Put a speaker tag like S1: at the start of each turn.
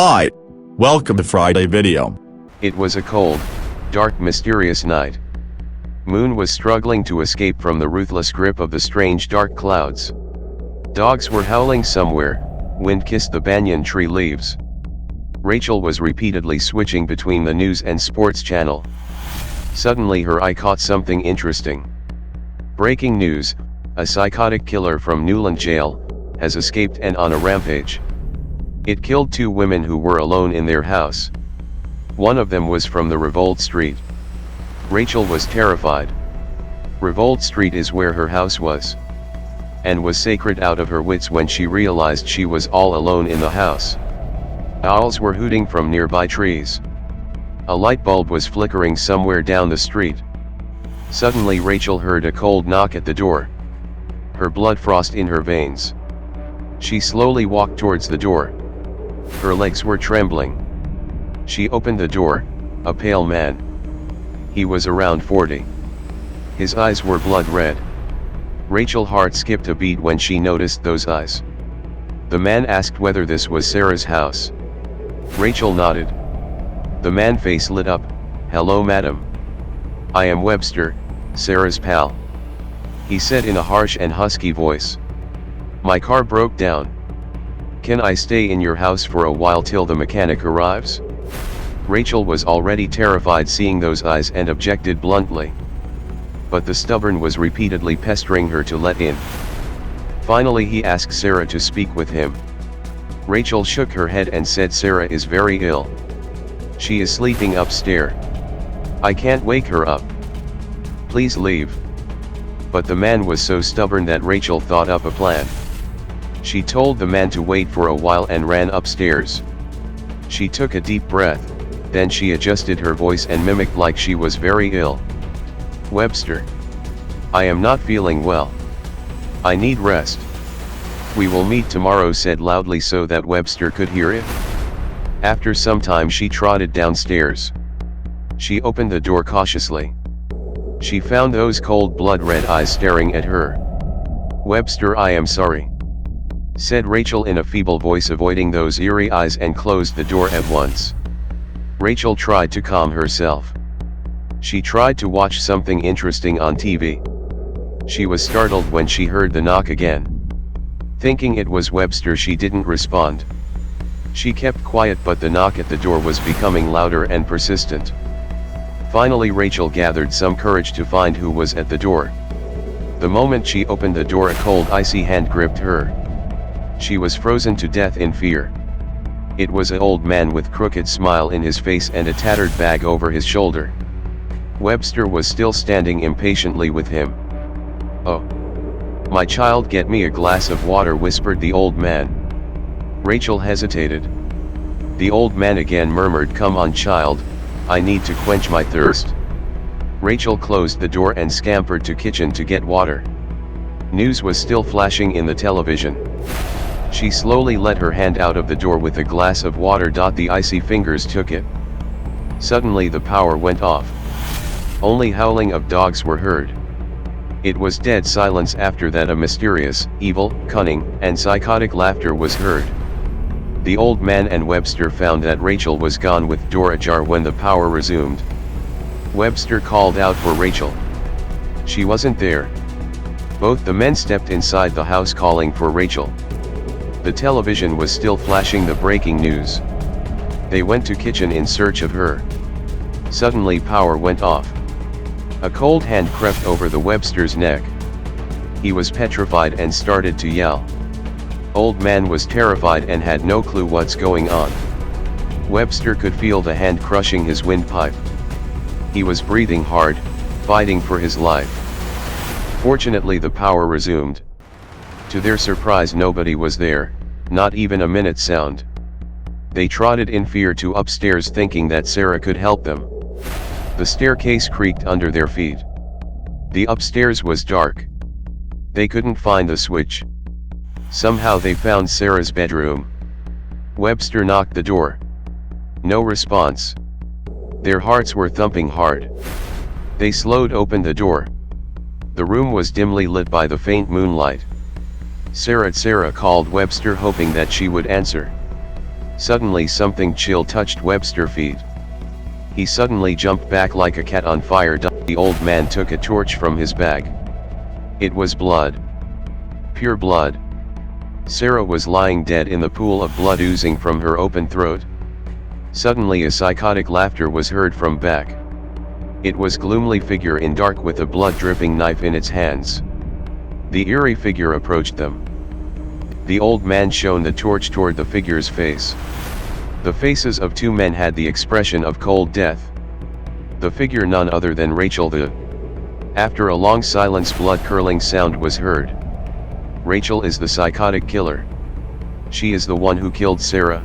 S1: Hi. Welcome to Friday video.
S2: It was a cold, dark, mysterious night. Moon was struggling to escape from the ruthless grip of the strange dark clouds. Dogs were howling somewhere, wind kissed the banyan tree leaves. Rachel was repeatedly switching between the news and sports channel. Suddenly her eye caught something interesting. Breaking news, a psychotic killer from Newland Jail has escaped and on a rampage. It killed 2 women who were alone in their house. One of them was from the Revolt Street. Rachel was terrified. Revolt Street is where her house was, and was sacred out of her wits when she realized she was all alone in the house. Owls were hooting from nearby trees. A light bulb was flickering somewhere down the street. Suddenly Rachel heard a cold knock at the door. Her blood froze in her veins. She slowly walked towards the door. Her legs were trembling. She opened the door, a pale man. He was around 40. His eyes were blood red. Rachel's heart skipped a beat when she noticed those eyes. The man asked whether this was Sarah's house. Rachel nodded. The man's face lit up. "Hello, madam. I am Webster, Sarah's pal," he said in a harsh and husky voice. "My car broke down. Can I stay in your house for a while till the mechanic arrives?" Rachel was already terrified seeing those eyes and objected bluntly. But the stubborn was repeatedly pestering her to let in. Finally he asked Sarah to speak with him. Rachel shook her head and said Sarah is very ill. She is sleeping upstairs. I can't wake her up. Please leave. But the man was so stubborn that Rachel thought up a plan. She told the man to wait for a while and ran upstairs. She took a deep breath, then she adjusted her voice and mimicked like she was very ill. "Webster. I am not feeling well. I need rest. We will meet tomorrow," said loudly so that Webster could hear it. After some time she trotted downstairs. She opened the door cautiously. She found those cold blood-red eyes staring at her. "Webster, I am sorry," said Rachel in a feeble voice, avoiding those eerie eyes, and closed the door at once. Rachel tried to calm herself. She tried to watch something interesting on TV. She was startled when she heard the knock again. Thinking it was Webster, she didn't respond. She kept quiet, but the knock at the door was becoming louder and persistent. Finally Rachel gathered some courage to find who was at the door. The moment she opened the door, a cold, icy hand gripped her. She was frozen to death in fear. It was an old man with crooked smile in his face and a tattered bag over his shoulder. Webster was still standing impatiently with him. "Oh, my child, get me a glass of water," whispered the old man. Rachel hesitated. The old man again murmured, "Come on, child, I need to quench my thirst." Rachel closed the door and scampered to kitchen to get water. News was still flashing in the television. She slowly let her hand out of the door with a glass of water. The icy fingers took it. Suddenly the power went off. Only howling of dogs were heard. It was dead silence. After that a mysterious, evil, cunning, and psychotic laughter was heard. The old man and Webster found that Rachel was gone with door ajar when the power resumed. Webster called out for Rachel. She wasn't there. Both the men stepped inside the house calling for Rachel. The television was still flashing the breaking news. They went to kitchen in search of her. Suddenly power went off. A cold hand crept over the Webster's neck. He was petrified and started to yell. Old man was terrified and had no clue what's going on. Webster could feel the hand crushing his windpipe. He was breathing hard, fighting for his life. Fortunately the power resumed. To their surprise nobody was there, not even a minute sound. They trotted in fear to upstairs thinking that Sarah could help them. The staircase creaked under their feet. The upstairs was dark. They couldn't find the switch. Somehow they found Sarah's bedroom. Webster knocked the door. No response. Their hearts were thumping hard. They slowed open the door. The room was dimly lit by the faint moonlight. Sarah called Webster, hoping that she would answer. Suddenly something chill touched Webster's feet. He suddenly jumped back like a cat on fire. The old man took a torch from his bag. It was blood. Pure blood. Sarah was lying dead in the pool of blood oozing from her open throat. Suddenly a psychotic laughter was heard from back. It was gloomily figure in dark with a blood-dripping knife in its hands. The eerie figure approached them. The old man shone the torch toward the figure's face. The faces of two men had the expression of cold death. The figure none other than Rachel. After a long silence, blood-curdling sound was heard. Rachel is the psychotic killer. She is the one who killed Sarah.